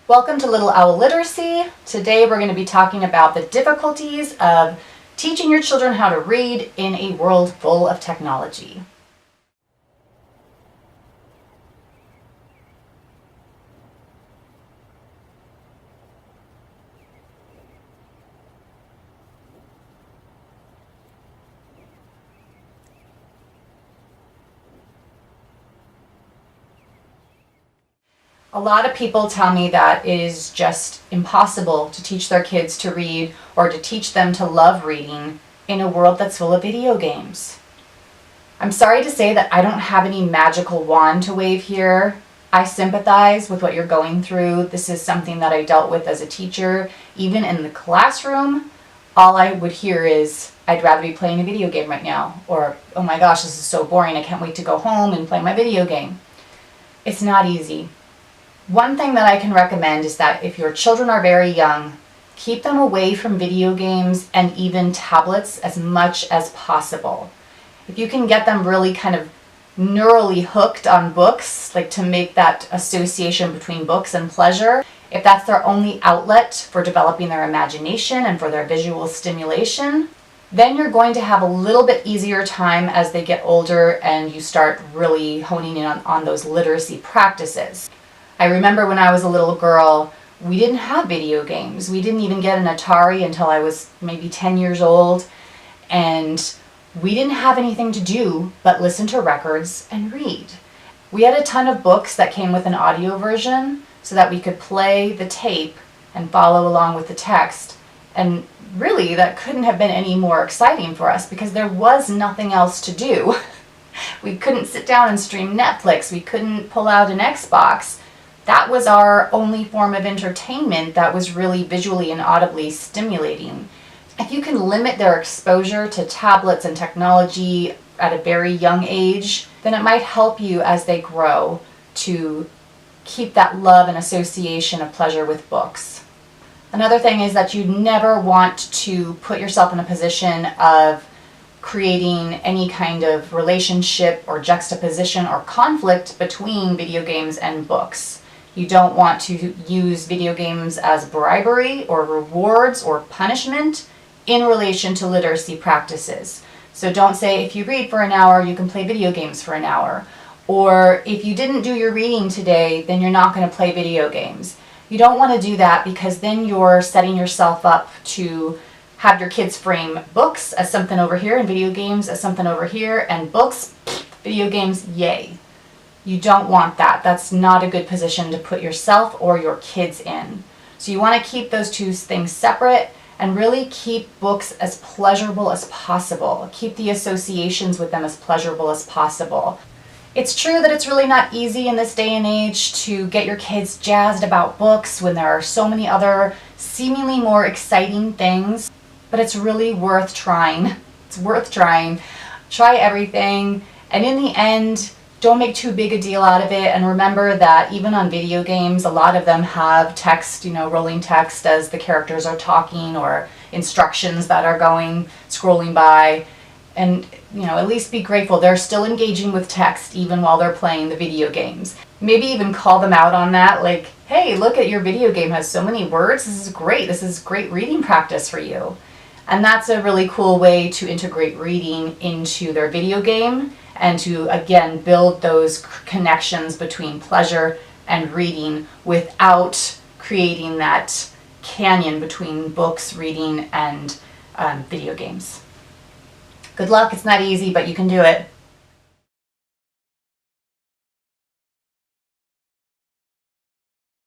Welcome to Little Owl Literacy. Today we're going to be talking about the difficulties of teaching your children how to read in a world full of technology. A lot of people tell me that it is just impossible to teach their kids to read or to teach them to love reading in a world that's full of video games. I'm sorry to say that I don't have any magical wand to wave here. I sympathize with what you're going through. This is something that I dealt with as a teacher. Even in the classroom, all I would hear is, I'd rather be playing a video game right now. Or, oh my gosh, this is so boring. I can't wait to go home and play my video game. It's not easy. One thing that I can recommend is that if your children are very young, keep them away from video games and even tablets as much as possible. If you can get them really kind of neurally hooked on books, like to make that association between books and pleasure, if that's their only outlet for developing their imagination and for their visual stimulation, then you're going to have a little bit easier time as they get older and you start really honing in on those literacy practices. I remember when I was a little girl, we didn't have video games. We didn't even get an Atari until I was maybe 10 years old. And we didn't have anything to do but listen to records and read. We had a ton of books that came with an audio version so that we could play the tape and follow along with the text. And really, that couldn't have been any more exciting for us because there was nothing else to do. We couldn't sit down and stream Netflix. We couldn't pull out an Xbox. That was our only form of entertainment that was really visually and audibly stimulating. If you can limit their exposure to tablets and technology at a very young age, then it might help you as they grow to keep that love and association of pleasure with books. Another thing is that you never want to put yourself in a position of creating any kind of relationship or juxtaposition or conflict between video games and books. You don't want to use video games as bribery or rewards or punishment in relation to literacy practices. So don't say if you read for an hour, you can play video games for an hour. Or if you didn't do your reading today, then you're not going to play video games. You don't want to do that because then you're setting yourself up to have your kids frame books as something over here and video games as something over here, and books, video games, yay. You don't want that. That's not a good position to put yourself or your kids in. So you want to keep those two things separate and really keep books as pleasurable as possible. Keep the associations with them as pleasurable as possible. It's true that it's really not easy in this day and age to get your kids jazzed about books when there are so many other seemingly more exciting things, but it's really worth trying. It's worth trying. Try everything, and in the end, don't make too big a deal out of it, and remember that even on video games, a lot of them have text, rolling text as the characters are talking, or instructions that are scrolling by. And, at least be grateful they're still engaging with text even while they're playing the video games. Maybe even call them out on that, like, hey, look at your video game has so many words. This is great. This is great reading practice for you. And that's a really cool way to integrate reading into their video game and to, again, build those connections between pleasure and reading without creating that canyon between books, reading, and video games. Good luck. It's not easy, but you can do it.